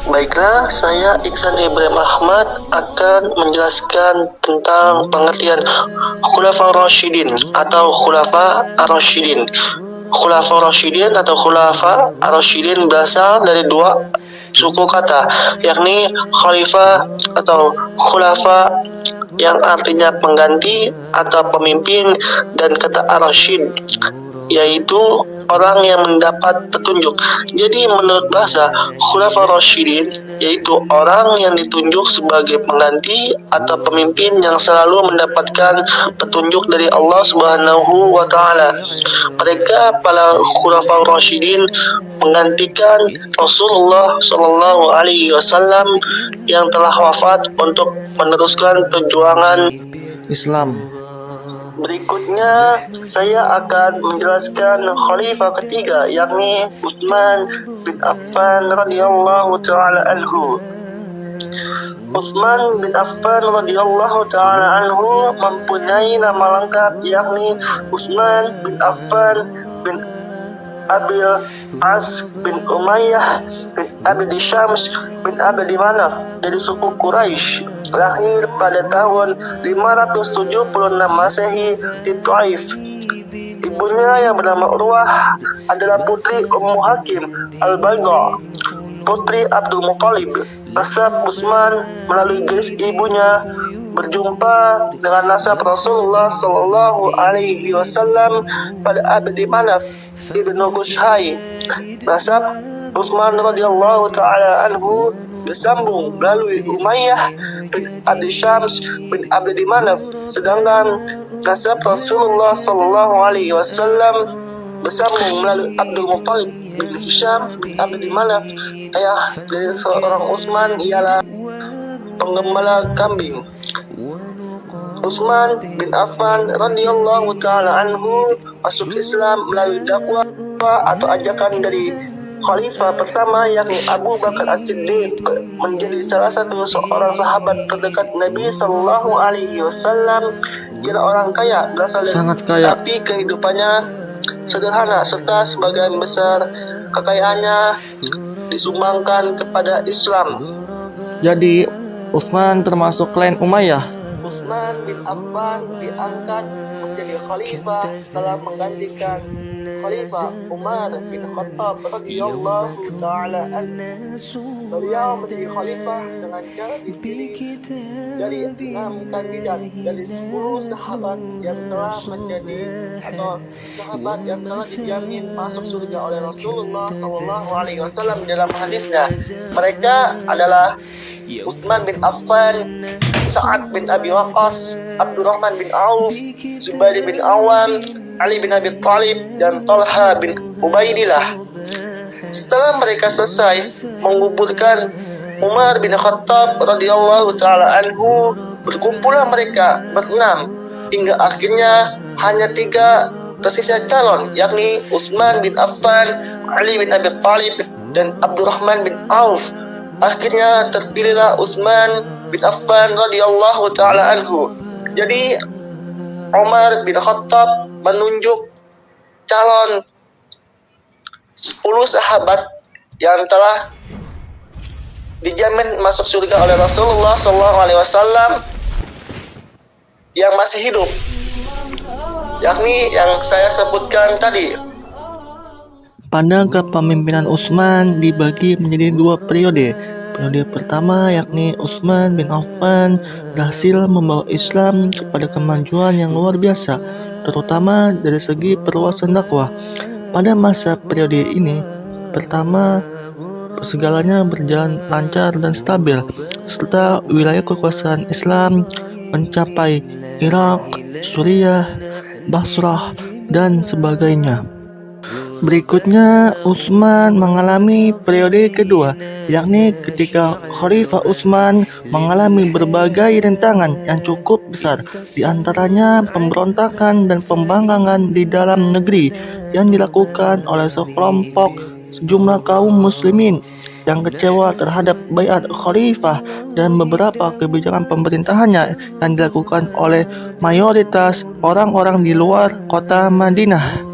Baiklah, saya Iksan Ibrahim Ahmad akan menjelaskan tentang pengertian Khulafa Rasyidin atau Khulafa Ar-Rasyidin. Khulafa Rasyidin atau Khulafa Ar-Rasyidin berasal dari dua suku kata, yakni khalifah atau khulafa yang artinya pengganti atau pemimpin, dan kata ar-rasyid yaitu orang yang mendapat petunjuk. Jadi menurut bahasa, khulafa rasyidin yaitu orang yang ditunjuk sebagai pengganti atau pemimpin yang selalu mendapatkan petunjuk dari Allah Subhanahu wa taala. Mereka para khulafa rasyidin menggantikan Rasulullah Shallallahu alaihi wasallam yang telah wafat untuk meneruskan perjuangan Islam. Berikutnya saya akan menjelaskan khalifah ketiga, yakni Utsman bin Affan radhiyallahu taala anhu. Utsman bin Affan radhiyallahu taala anhu mempunyai nama lengkap, yakni Utsman bin Affan bin Abil As bin Umayyah bin Abdi Syams bin Abdi Manaf dari suku Quraisy, lahir pada tahun 576 Masehi di Taif. Ibunya yang bernama Urwah adalah putri Ummu Hakim Al-Bayda, putri Abdul Muthalib. Nasab Utsman melalui garis ibunya berjumpa dengan nasab Rasulullah Shallallahu alaihi wasallam pada Abdi Manaf ibnu Qushay. Nasab Utsman radhiyallahu taala anhu bersambung melalui Umayyah bin Abdi Syams bin Abdi Manaf, sedangkan nasab Rasulullah Shallallahu alaihi wasallam bersambung melalui Abdul Muthalib bin Hisham bin Abdi Manaf. Ayah dari seorang Utsman ialah penggembala kambing. Utsman bin Affan radhiyallahu taala anhu masuk Islam melalui dakwah atau ajakan dari khalifah pertama, yakni Abu Bakar As-Siddiq, menjadi salah satu seorang sahabat terdekat Nabi Sallallahu Alaihi Wasallam. Dia orang kaya, berasal dari Sangat kaya. tapi kehidupannya sederhana, serta sebagian besar kekayaannya disumbangkan kepada Islam. Jadi Utsman termasuk klan Umayyah. Utsman bin Affan diangkat menjadi khalifah setelah menggantikan Khalifah Umar bin Khattab radhiyallahu taala anhu. Beliau menjadi khalifah dengan cara dipilih dari 6 kandidat dari 10 sahabat yang telah menjadi atau sahabat yang telah dijamin masuk surga oleh Rasulullah Sallallahu Alaihi Wasallam dalam hadisnya. Mereka adalah Utsman bin Affan, Sa'ad bin Abi Waqqas, Abdurrahman bin Auf, Zubair bin Awam, Ali bin Abi Thalib, dan Talha bin Ubaidillah. Setelah mereka selesai menguburkan Umar bin Khattab radhiyallahu taala anhu, berkumpullah mereka berenam hingga akhirnya hanya 3 tersisa calon, yakni Utsman bin Affan, Ali bin Abi Thalib, dan Abdurrahman bin Auf. Akhirnya terpilihlah Utsman bin Affan radhiyallahu taala anhu. Jadi Umar bin Khattab menunjuk calon 10 sahabat yang telah dijamin masuk surga oleh Rasulullah Sallallahu Alaihi Wasallam yang masih hidup, yakni yang saya sebutkan tadi. Pada kepemimpinan Utsman dibagi menjadi 2 periode. Periode pertama yakni Utsman bin Affan berhasil membawa Islam kepada kemajuan yang luar biasa, terutama dari segi perluasan dakwah. Pada masa periode ini, pertama, segalanya berjalan lancar dan stabil, serta wilayah kekuasaan Islam mencapai Irak, Suriah, Basrah, dan sebagainya. Berikutnya, Utsman mengalami periode kedua, yakni ketika Khalifah Utsman mengalami berbagai rintangan yang cukup besar, di antaranya pemberontakan dan pembangkangan di dalam negeri yang dilakukan oleh sekelompok sejumlah kaum muslimin yang kecewa terhadap baiat khalifah dan beberapa kebijakan pemerintahannya yang dilakukan oleh mayoritas orang-orang di luar kota Madinah.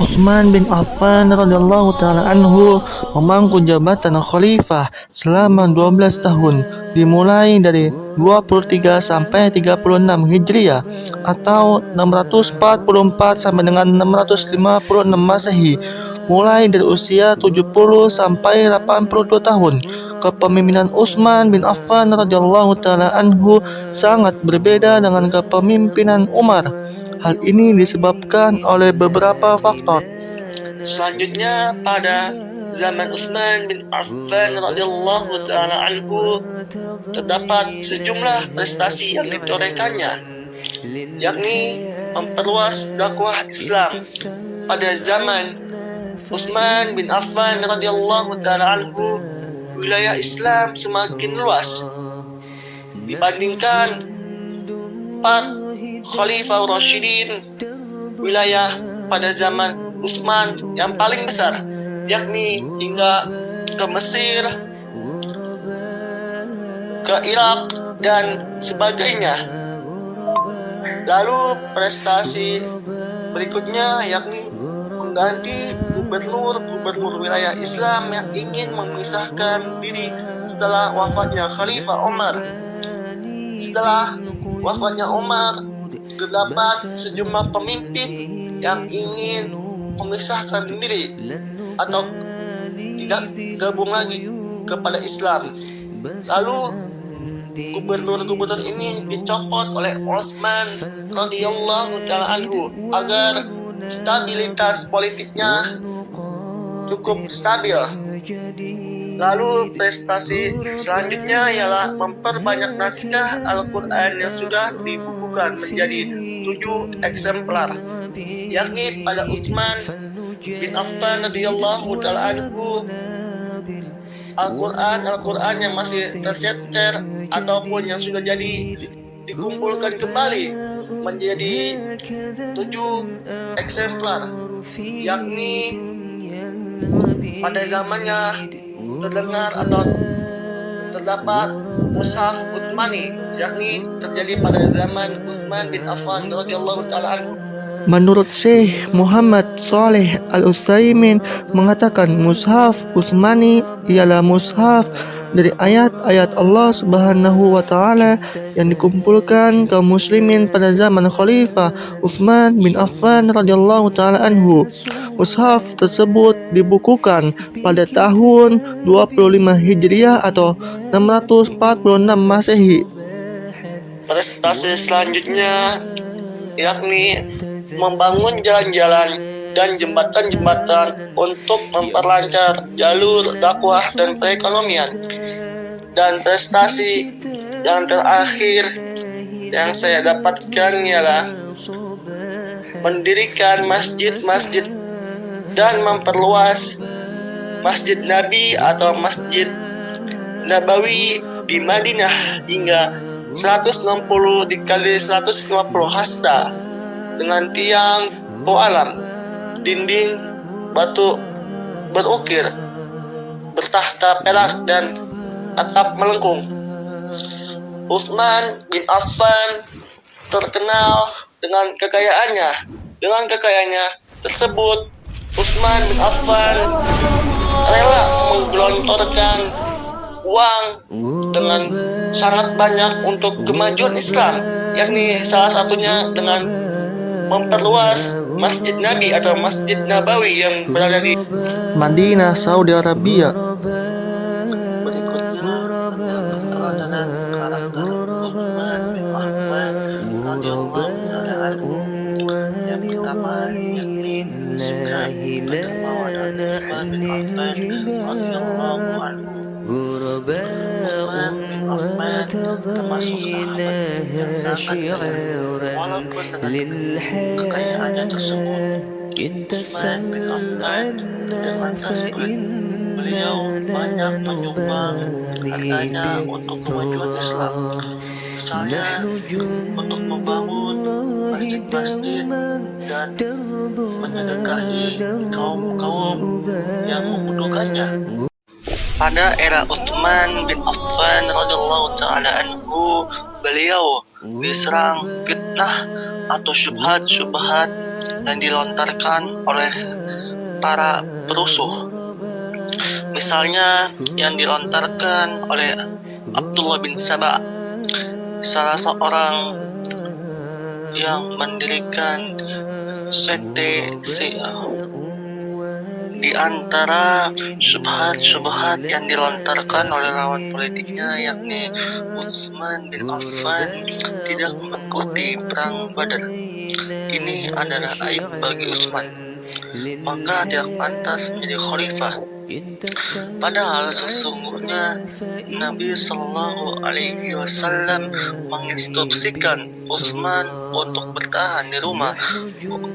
Utsman bin Affan radhiyallahu taala anhu memangku jabatan khalifah selama 12 tahun, dimulai dari 23 sampai 36 Hijriah atau 644 sampai dengan 656 Masehi. Mulai dari usia 70 sampai 82 tahun. Kepemimpinan Utsman bin Affan radhiyallahu taala anhu sangat berbeda dengan kepemimpinan Umar. Hal ini disebabkan oleh beberapa faktor. Selanjutnya pada zaman Utsman bin Affan radhiyallahu taala anhu terdapat sejumlah prestasi yang ditorehkannya, yakni memperluas dakwah Islam. Pada zaman Utsman bin Affan radhiyallahu taala anhu, wilayah Islam semakin luas dibandingkan 4 Khalifah Rasyidin. Wilayah pada zaman Utsman yang paling besar, yakni hingga ke Mesir, ke Irak, dan sebagainya. Lalu prestasi berikutnya yakni mengganti gubernur wilayah Islam yang ingin memisahkan diri setelah wafatnya Khalifah Umar. Setelah wafatnya Umar, terdapat sejumlah pemimpin yang ingin memisahkan diri atau tidak gabung lagi kepada Islam. Lalu gubernur-gubernur ini dicopot oleh Utsman radhiyallahu taala anhu agar stabilitas politiknya cukup stabil. Lalu prestasi selanjutnya ialah memperbanyak naskah Al-Quran yang sudah dibukukan menjadi 7 eksemplar, yakni pada Utsman bin Affan radhiyallahu taala anhu Al-Quran yang masih tercecer ataupun yang sudah jadi dikumpulkan kembali menjadi 7 eksemplar, yakni pada zamannya terdengar atau terdapat mushaf Utsmani, yakni terjadi pada zaman Utsman bin Affan radhiyallahu taala anhu. Menurut Syekh Muhammad Shaleh Al-Utsaimin mengatakan mushaf Utsmani ialah mushaf dari ayat-ayat Allah Subhanahu wa taala yang dikumpulkan kaum muslimin pada zaman Khalifah Utsman bin Affan radhiyallahu taala anhu. Mushaf tersebut dibukukan pada tahun 25 Hijriah atau 646 Masehi. Prestasi selanjutnya yakni membangun jalan-jalan dan jembatan-jembatan untuk memperlancar jalur dakwah dan perekonomian. Dan prestasi yang terakhir yang saya dapatkan ialah mendirikan masjid-masjid dan memperluas Masjid Nabi atau Masjid Nabawi di Madinah hingga 160 dikali 150 hasta dengan tiang poalam, dinding batu berukir, bertahta perak, dan atap melengkung. Utsman bin Affan terkenal dengan kekayaannya. Dengan kekayaannya tersebut, Utsman bin Affan rela menggelontorkan uang dengan sangat banyak untuk kemajuan Islam, yakni salah satunya dengan memperluas Masjid Nabi atau Masjid Nabawi yang berada di Madinah, Saudi Arabia. Berikutnya adalah keteladanan karakter Utsman bin Affan radhiyallahu taala anhu. Yang pertama yakni sikap dermawan Utsman bin Affan radhiyallahu anhu. Utsman bin Affan termasuk sahabat yang sangat kaya. Walaupun dengan kekayaannya tersebut, Utsman bin Affan terkenal sebagai beliau banyak menyumbang hartanya untuk kemajuan Islam. Misalnya untuk membangun masjid-masjid dan menyedekahi kaum-kaum yang membutuhkannya. Pada era Utsman bin Affan radhiyallahu taala anhu, beliau diserang fitnah fitnah atau syubhat-syubhat yang dilontarkan oleh para perusuh. Misalnya yang dilontarkan oleh Abdullah bin Saba, salah seorang yang mendirikan sekte Syiah. Di antara syubhat-syubhat yang dilontarkan oleh lawan politiknya, yakni Utsman bin Affan tidak mengikuti perang Badar. Ini adalah aib bagi Utsman, maka tidak pantas menjadi khalifah. Padahal sesungguhnya Nabi Shallallahu Alaihi Wasallam menginstruksikan Utsman untuk bertahan di rumah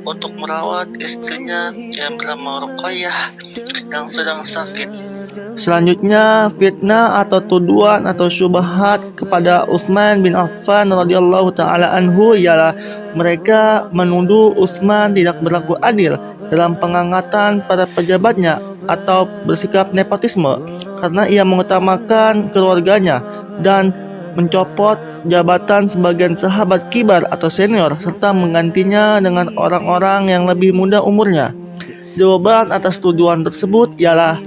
untuk merawat istrinya yang bernama Ruqayyah yang sedang sakit. Selanjutnya, fitnah atau tuduhan atau syubhat kepada Utsman bin Affan radhiyallahu taala anhu ialah mereka menuduh Utsman tidak berlaku adil dalam pengangkatan para pejabatnya atau bersikap nepotisme karena ia mengutamakan keluarganya dan mencopot jabatan sebagian sahabat kibar atau senior serta menggantinya dengan orang-orang yang lebih muda umurnya. Jawaban atas tuduhan tersebut ialah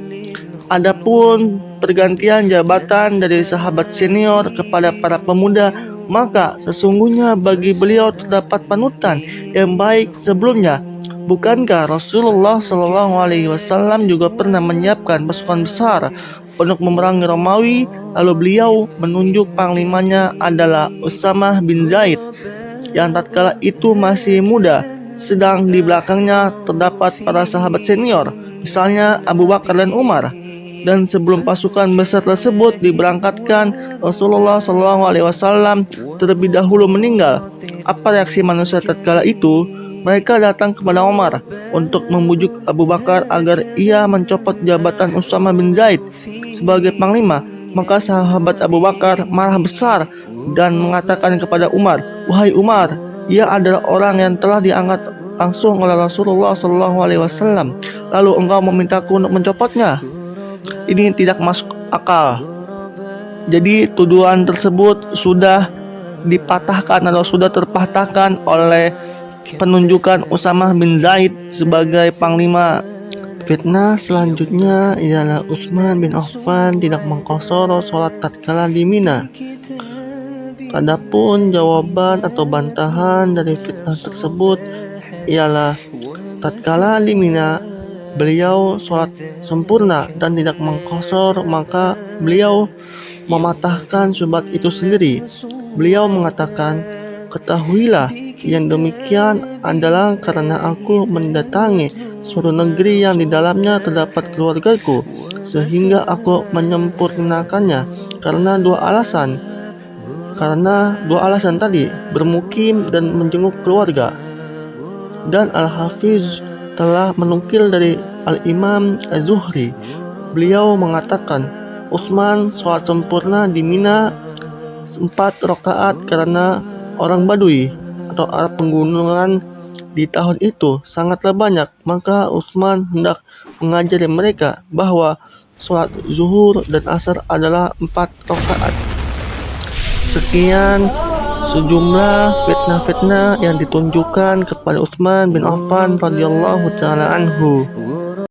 adapun pergantian jabatan dari sahabat senior kepada para pemuda, maka sesungguhnya bagi beliau terdapat panutan yang baik sebelumnya. Bukankah Rasulullah Shallallahu Alaihi Wasallam juga pernah menyiapkan pasukan besar untuk memerangi Romawi, lalu beliau menunjuk panglimanya adalah Usamah bin Zaid yang tatkala itu masih muda, sedang di belakangnya terdapat para sahabat senior, misalnya Abu Bakar dan Umar. Dan sebelum pasukan besar tersebut diberangkatkan, Rasulullah SAW terlebih dahulu meninggal. Apa reaksi manusia tatkala itu? Mereka datang kepada Umar untuk membujuk Abu Bakar agar ia mencopot jabatan Usamah bin Zaid sebagai panglima. Maka sahabat Abu Bakar marah besar dan mengatakan kepada Umar, "Wahai Umar, ia adalah orang yang telah diangkat langsung oleh Rasulullah SAW. Lalu engkau memintaku untuk mencopotnya? Ini tidak masuk akal." Jadi tuduhan tersebut sudah dipatahkan atau sudah terpatahkan oleh penunjukan Usamah bin Zaid sebagai panglima. Fitnah selanjutnya ialah Utsman bin Affan tidak mengqashar sholat tatkala di Mina. Adapun jawaban atau bantahan dari fitnah tersebut ialah tatkala di Mina beliau sholat sempurna dan tidak mengqashar, maka beliau mematahkan syubhat itu sendiri. Beliau mengatakan, "Ketahuilah yang demikian adalah karena aku mendatangi suatu negeri yang di dalamnya terdapat keluargaku, sehingga aku menyempurnakannya karena dua alasan tadi, bermukim dan menjenguk keluarga." Dan Al-Hafiz telah menukil dari Al-Imam Az-Zuhri, beliau mengatakan Utsman sholat sempurna di Mina 4 rakaat karena orang Badui atau Arab penggunungan di tahun itu sangatlah banyak, maka Utsman hendak mengajari mereka bahwa sholat zuhur dan asar adalah 4 rakaat. Sekian sejumlah fitnah-fitnah yang ditunjukkan kepada Utsman bin Affan radhiyallahu taala anhu.